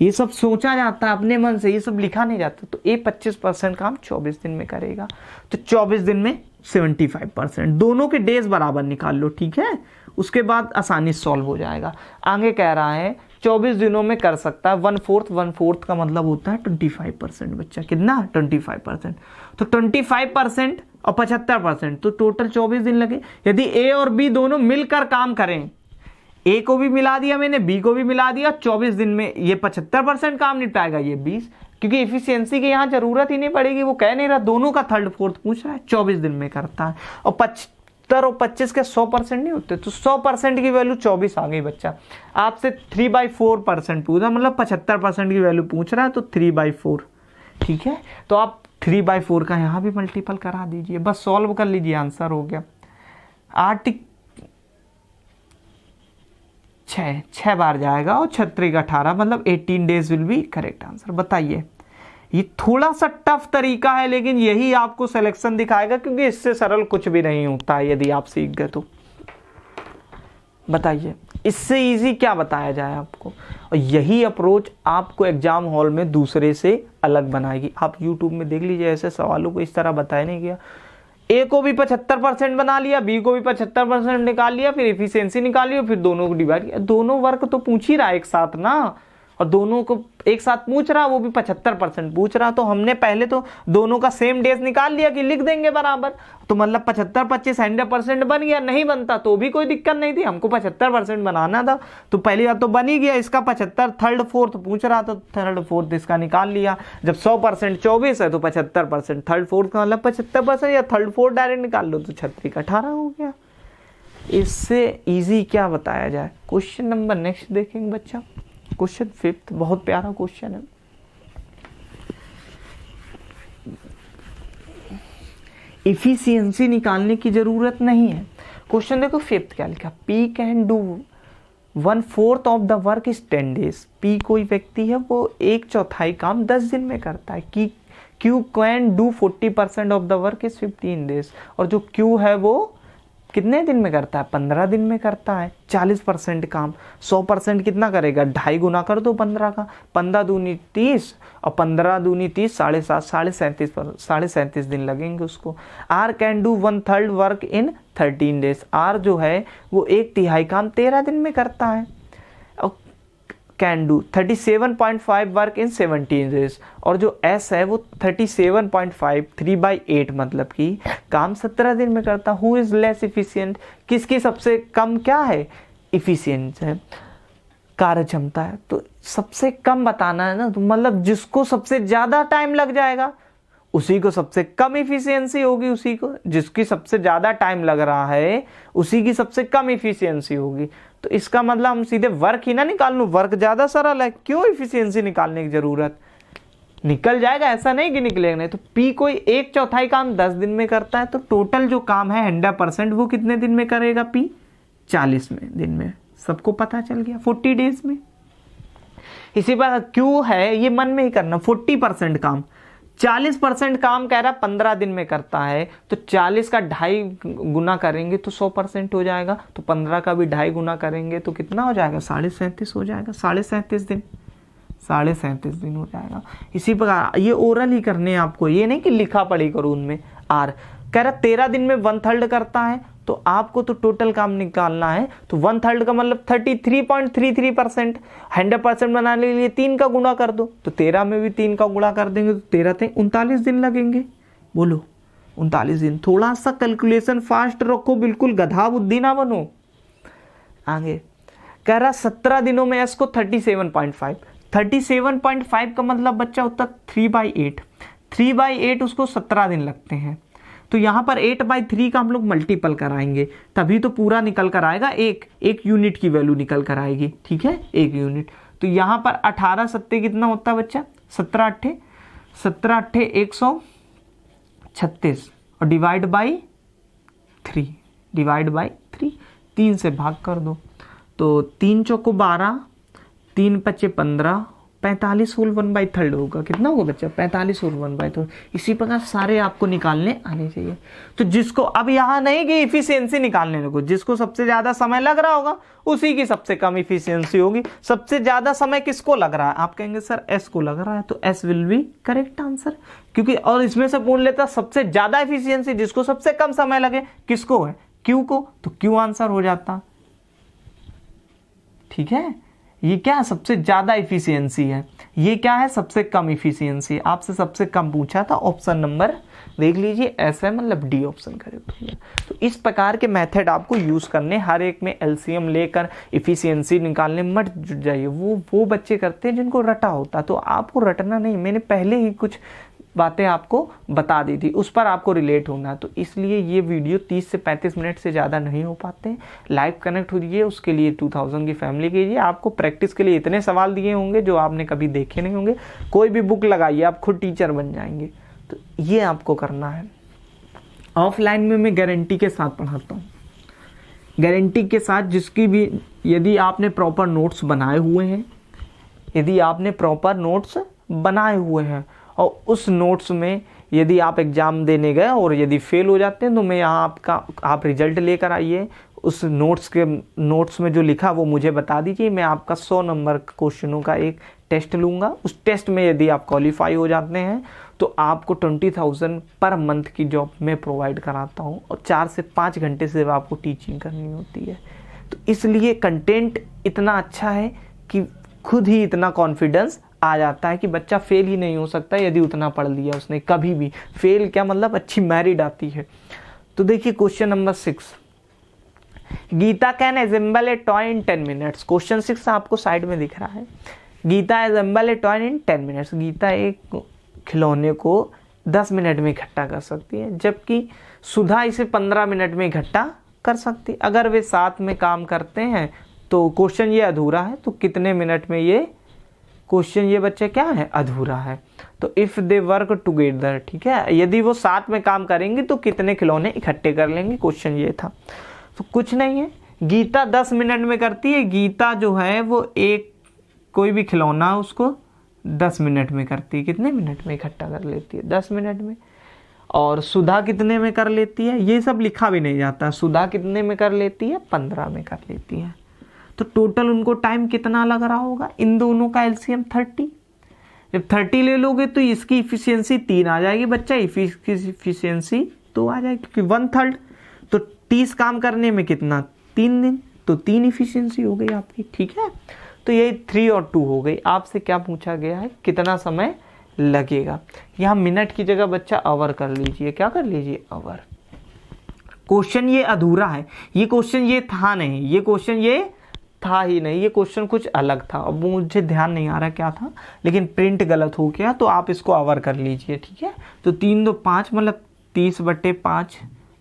Speaker 1: ये सब सोचा जाता है अपने मन से, ये सब लिखा नहीं जाता। तो ये 25% काम 24 दिन में करेगा, तो 24 दिन में 75%। दोनों के डेज बराबर निकाल लो, ठीक है। उसके बाद आसानी सॉल्व हो जाएगा। आगे कह रहा है 24 दिनों में कर सकता है। 1/4 का मतलब होता है 25% बच्चा। कितना? 25%। तो 25% और 75%, तो टोटल 24 दिन लगे। यदि ए और बी दोनों मिलकर काम करें, ए को भी मिला दिया मैंने, बी को भी मिला दिया, 24 दिन में ये 75% काम निपटाएगा, ये 20, क्योंकि एफिशिएंसी की यहाँ जरूरत ही नहीं पड़ेगी। वो कह नहीं रहा, दोनों का 3rd 4th पूछ रहा है, 24 दिन में करता है। और 75 और 25 के 100% नहीं होते, तो 100% की वैल्यू 24 आ गई बच्चा। आपसे 3/4% पूछा, मतलब 75% की वैल्यू पूछ रहा है, तो 3/4। ठीक है, तो आप 3/4 का यहाँ भी मल्टीपल करा दीजिए, बस सॉल्व कर लीजिए, आंसर हो गया। 6 बार जाएगा और 6 18, मतलब 18 days will be correct answer. बताइए, ये थोड़ा सा टफ तरीका है, लेकिन यही आपको सिलेक्शन दिखाएगा, क्योंकि इससे सरल कुछ भी नहीं होता है यदि आप सीख गए तो। बताइए, इससे इजी क्या बताया जाए आपको? और यही अप्रोच आपको एग्जाम हॉल में दूसरे से अलग बनाएगी। आप यूट्यूब में देख लीजिए, ऐसे सवालों को इस तरह बताया नहीं गया। ए को भी 75% बना लिया, बी को भी 75% निकाल लिया, फिर एफिशिएंसी निकाल लिया, फिर दोनों को डिवाइड किया। दोनों वर्क तो पूछ ही रहा है एक साथ ना, और दोनों को एक साथ पूछ रहा, वो भी 75% पूछ रहा। तो हमने पहले तो दोनों का सेम डेज निकाल लिया कि लिख देंगे बराबर, तो मतलब 75 25 100% बन गया। नहीं बनता तो भी कोई दिक्कत नहीं थी, हमको 75% बनाना था, तो पहली बार तो बन ही गया। इसका 75 3rd 4th पूछ रहा, तो 3rd 4th इसका निकाल लिया। जब 100% 24 है, तो 75% 3rd 4th का मतलब 75%, या 3rd 4th डायरेक्ट निकाल लो, तो 6 18 हो गया। इससे इजी क्या बताया जाए? क्वेश्चन नंबर नेक्स्ट देखेंगे बच्चा, क्वेश्चन 5th, बहुत प्यारा क्वेश्चन है। इफिशियंसी निकालने की जरूरत नहीं है। क्वेश्चन देखो 5th क्या लिखा, P can do 1/4 of the work is 10 days. P कोई व्यक्ति है, वो 1/4 काम 10 दिन में करता है। कि Q can do 40% of the work is 15 days. और जो क्यू है वो कितने दिन में करता है? 15 दिन में करता है। 40% काम, 100% कितना करेगा? 2.5 गुना कर दो 15 का, 15 दूनी 30 और 15 दूनी 30, 7.5 37 दिन लगेंगे उसको। R can do 1/3 work in 13 days. R जो है वो 1/3 काम 13 दिन में करता है। और can do 37.5 work in 17 days. और जो एस है वो 37.5 3/8 मतलब कि काम 17 दिन में करता। हु इज लेस इफिशियंट, किसकी सबसे कम क्या है? इफिशियंट है, कार्य क्षमता है। तो सबसे कम बताना है ना, तो मतलब जिसको सबसे ज्यादा टाइम लग जाएगा उसी को सबसे कम इफिशियंसी होगी, उसी को जिसकी सबसे ज्यादा टाइम लग रहा है उसी की सबसे कम इफिशियंसी होगी। तो इसका मतलब हम सीधे वर्क ही ना निकाल लूं, वर्क ज्यादा सरल है, क्यों इफिशियंसी निकालने की जरूरत? निकल जाएगा, ऐसा नहीं कि निकलेगा नहीं। तो पी कोई 1/4 काम 10 दिन में करता है, तो टोटल जो काम है 100% वो कितने दिन में करेगा? पी 40 दिन में। सबको पता चल गया, 40 डेज में। इसी पर क्यू है, ये मन में ही करना, 40% काम 40% काम कह रहा 15 दिन में करता है, तो 40 का 2.5 गुना करेंगे तो 100% हो जाएगा। तो 15 का भी 2.5 गुना करेंगे तो कितना हो जाएगा? 37.5 हो जाएगा। 37.5 दिन, 37.5 दिन हो जाएगा। इसी प्रकार ये ओरल ही करने हैं आपको, ये नहीं कि लिखा पढ़ी करो उनमें। आर कह रहा 13 दिन में 1/3 करता है, तो आपको तो टोटल काम निकालना है। तो 1/3 का मतलब 33.33%। 100% बनाने के लिए 3 का गुणा कर दो, तो 13 में भी 3 का गुणा कर देंगे, तो 13 थे 39 दिन लगेंगे। बोलो 39 दिन। थोड़ा सा कैलकुलेशन फास्ट रखो, बिल्कुल गधा बुद्धि ना बनो। आगे कह रहा 17 दिनों में एस को 37.5। 37.5 का मतलब बच्चा होता 3/8। 3/8 उसको 17 दिन लगते हैं। तो यहाँ पर 8/3 का हम लोग मल्टीपल कराएंगे, तभी तो पूरा निकल कर आएगा। एक यूनिट की वैल्यू निकल कर आएगी। ठीक है, 1 यूनिट। तो यहाँ पर 18 7 कितना होता है बच्चा? 17 8 136 और डिवाइड बाई 3, 3 से भाग कर दो, तो 3 चौको 12, 3 पचे 15, 45 होल 1/3 होगा। कितना होगा बच्चा? 45 होल 1/3। इसी प्रकार सारे आपको निकालने आने चाहिए। तो जिसको अब यहाँ नहीं कि इफिशियंसी निकालने लगो, जिसको सबसे ज्यादा समय लग रहा होगा उसी की सबसे कम इफिशियंसी होगी। सबसे ज्यादा समय किसको लग रहा है? आप कहेंगे सर एस को लग रहा है, तो S will be correct answer. क्योंकि और इसमें से पूछ लेता सबसे ज्यादा इफिशियंसी जिसको सबसे कम समय लगे किसको है? क्यू को, तो क्यू आंसर हो जाता। ठीक है, ये क्या है, सबसे ज़्यादा इफिशियंसी है, ये क्या है, सबसे कम इफिशियंसी है। आपसे सबसे कम पूछा था, ऑप्शन नंबर देख लीजिए, ऐसा मतलब डी ऑप्शन करेक्ट हो गया। तो इस प्रकार के मेथड आपको यूज़ करने, हर एक में एलसीएम लेकर इफिशियंसी निकालने मत जुट जाइए। वो बच्चे करते हैं जिनको रटा होता, तो आपको रटना नहीं। मैंने पहले ही कुछ बातें आपको बता दी थी, उस पर आपको रिलेट होना। तो इसलिए ये वीडियो 30 से 35 मिनट से ज़्यादा नहीं हो पाते। लाइव कनेक्ट होइए, उसके लिए 2000 की फैमिली कीजिए। आपको प्रैक्टिस के लिए इतने सवाल दिए होंगे जो आपने कभी देखे नहीं होंगे। कोई भी बुक लगाइए, आप खुद टीचर बन जाएंगे। तो ये आपको करना है। ऑफलाइन में मैं गारंटी के साथ पढ़ाता हूँ, गारंटी के साथ, जिसकी भी, यदि आपने प्रॉपर नोट्स बनाए हुए हैं, यदि आपने प्रॉपर नोट्स बनाए हुए हैं और उस नोट्स में यदि आप एग्ज़ाम देने गए और यदि फेल हो जाते हैं, तो मैं यहाँ आप रिजल्ट लेकर आइए, उस नोट्स में जो लिखा वो मुझे बता दीजिए। मैं आपका 100 नंबर क्वेश्चनों का एक टेस्ट लूँगा। उस टेस्ट में यदि आप क्वालिफाई हो जाते हैं तो आपको 20,000 पर मंथ की जॉब मैं प्रोवाइड कराता हूँ, और 4 से 5 घंटे सिर्फ आपको टीचिंग करनी होती है। तो इसलिए कंटेंट इतना अच्छा है कि खुद ही इतना कॉन्फिडेंस आ जाता है कि बच्चा फेल ही नहीं हो सकता यदि उतना पढ़ लिया उसने। कभी भी फेल क्या मतलब, अच्छी मैरिट आती है। तो देखिए question number 6, Geeta can assemble a toy in 10 minutes. Question 6 आपको साइड में दिख रहा है, Geeta assemble a toy in 10 minutes. Geeta एक खिलौने को 10 मिनट में इकट्ठा कर सकती है, जबकि सुधा इसे 15 मिनट में इकट्ठा कर सकती है। अगर वे साथ में काम करते हैं तो क्वेश्चन ये अधूरा है। तो कितने मिनट में ये क्वेश्चन, ये बच्चे क्या है, अधूरा है। तो इफ़ दे वर्क टुगेदर, ठीक है, यदि वो साथ में काम करेंगे तो कितने खिलौने इकट्ठे कर लेंगे, क्वेश्चन ये था। तो कुछ नहीं है, गीता 10 मिनट में करती है। गीता जो है वो एक कोई भी खिलौना उसको 10 मिनट में करती है। कितने मिनट में इकट्ठा कर लेती है, 10 मिनट में। और सुधा कितने में कर लेती है, ये सब लिखा भी नहीं जाता। सुधा कितने में कर लेती है, 15 में कर लेती है। तो टोटल उनको टाइम कितना लग रहा होगा, इन दोनों का एलसीएम 30। जब 30 ले लोगे तो इसकी इफिशियंसी 3 आ जाएगी बच्चा, इफिशियंसी 2 आ जाएगी, क्योंकि 1/3। तो 30 काम करने में कितना, 3 दिन, तो 3 इफिशियंसी हो गई आपकी, ठीक है। तो यही 3 और 2 हो गई। आपसे क्या पूछा गया है, कितना समय लगेगा। यहाँ मिनट की जगह बच्चा आवर कर लीजिए, क्या कर लीजिए, आवर। क्वेश्चन ये अधूरा है, ये क्वेश्चन ये था नहीं, ये क्वेश्चन ये था ही नहीं, ये क्वेश्चन कुछ अलग था। अब मुझे ध्यान नहीं आ रहा क्या था, लेकिन प्रिंट गलत हो गया, तो आप इसको आवर कर लीजिए, ठीक है। तो 3 2 5 मतलब 30/5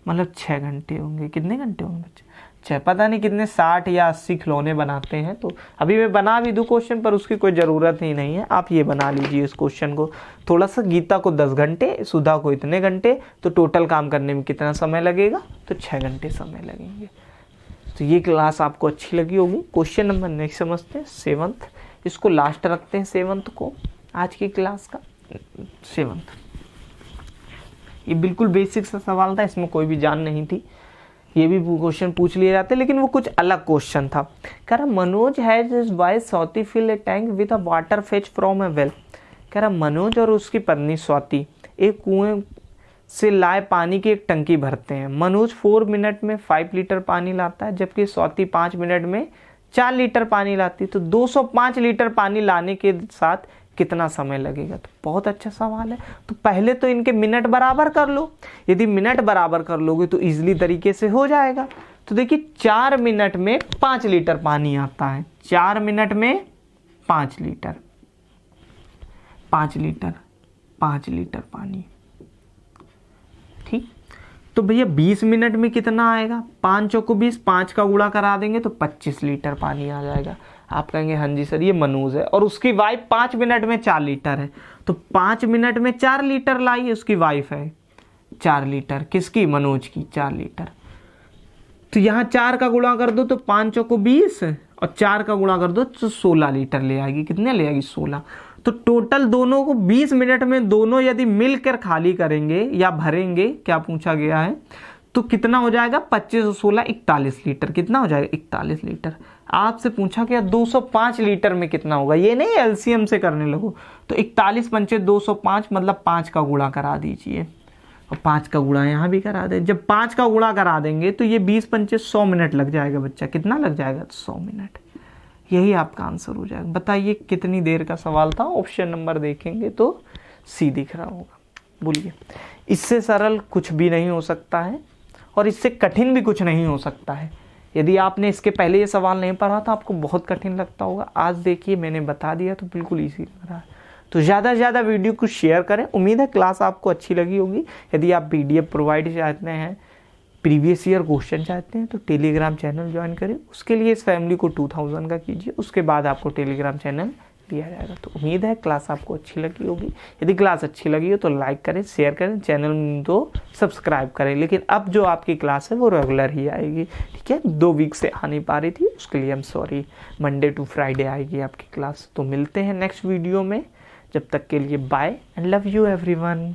Speaker 1: मतलब 6 घंटे होंगे। कितने घंटे होंगे बच्चे, 6। पता नहीं कितने 60 या 80 खिलौने बनाते हैं। तो अभी मैं बना भी दूँ क्वेश्चन, पर उसकी कोई ज़रूरत ही नहीं है। आप ये बना लीजिए इस क्वेश्चन को थोड़ा सा। गीता को 10 घंटे, सुधा को इतने घंटे, तो टोटल काम करने में कितना समय लगेगा, तो 6 घंटे समय लगेंगे। तो ये क्लास आपको अच्छी लगी होगी। क्वेश्चन नंबर नेक्स्ट समझते हैं, 7th। इसको लास्ट रखते हैं 7th को, आज की क्लास का 7th। ये बिल्कुल बेसिक सा सवाल था, इसमें कोई भी जान नहीं थी। ये भी क्वेश्चन पूछ लिए जाते, लेकिन वो कुछ अलग क्वेश्चन था। कह रहा Manoj has his wife Swati fill a tank with a water fetch from a well. कह रहा मनोज और उसकी पत्नी स्वाति एक कुएं से लाए पानी की एक टंकी भरते हैं। मनोज 4 मिनट में 5 लीटर पानी लाता है, जबकि स्वाति 5 मिनट में 4 लीटर पानी लाती है। तो 205 लीटर पानी लाने के साथ कितना समय लगेगा। तो बहुत अच्छा सवाल है। तो पहले तो इनके मिनट बराबर कर लो। यदि मिनट बराबर कर लोगे तो इजीली तरीके से हो जाएगा। तो देखिए 4 मिनट में 5 लीटर पानी आता है, 4 मिनट में 5 लीटर, 5 लीटर, 5 लीटर पानी, ठीक। तो भैया 20 मिनट में कितना आएगा, 5 चौको 20, 5 का गुणा करा देंगे तो 25 लीटर पानी आ जाएगा। आप कहेंगे हाँ जी सर ये मनोज है, और उसकी वाइफ 5 मिनट में 4 लीटर है। तो 5 मिनट में 4 लीटर लाई, उसकी वाइफ है 4 लीटर, किसकी, मनोज की 4 लीटर। तो यहाँ 4 का गुणा कर दो तो 5 चौको 20, और 4 का गुणा कर दो तो 16 लीटर ले आएगी। कितने ले आएगी, 16। तो टोटल दोनों को 20 मिनट में दोनों यदि मिलकर खाली करेंगे या भरेंगे, क्या पूछा गया है, तो कितना हो जाएगा, 25 और 16 41 लीटर। कितना हो जाएगा, 41 लीटर। आपसे पूछा गया 205 लीटर में कितना होगा, ये नहीं एलसीएम से करने लगो। तो 41 पंचे 205 मतलब 5 का गुणा करा दीजिए, और 5 का गुणा यहाँ भी करा दे। जब 5 का गुणा करा देंगे तो ये 20 पंचे 100 मिनट लग जाएगा बच्चा। कितना लग जाएगा, 100 मिनट। यही आपका आंसर हो जाएगा। बताइए कितनी देर का सवाल था, ऑप्शन नंबर देखेंगे तो सी दिख रहा होगा। बोलिए, इससे सरल कुछ भी नहीं हो सकता है और इससे कठिन भी कुछ नहीं हो सकता है। यदि आपने इसके पहले ये सवाल नहीं पढ़ा था आपको बहुत कठिन लगता होगा, आज देखिए मैंने बता दिया तो बिल्कुल ईजी लग रहा है। तो ज़्यादा से ज़्यादा वीडियो को शेयर करें। उम्मीद है क्लास आपको अच्छी लगी होगी। यदि आप PDF प्रोवाइड चाहते हैं, प्रीवियस ईयर क्वेश्चन चाहते हैं तो टेलीग्राम चैनल ज्वाइन करें। उसके लिए इस फैमिली को 2000 का कीजिए, उसके बाद आपको टेलीग्राम चैनल दिया जाएगा। तो उम्मीद है क्लास आपको अच्छी लगी होगी। यदि क्लास अच्छी लगी हो तो लाइक करें, शेयर करें, चैनल तो सब्सक्राइब करें। लेकिन अब जो आपकी क्लास है वो रेगुलर ही आएगी, ठीक है। 2 वीक से आ नहीं पा रही थी उसके लिए I am sorry. Monday to Friday आएगी आपकी क्लास। तो मिलते हैं नेक्स्ट वीडियो में, जब तक के लिए bye and love you everyone.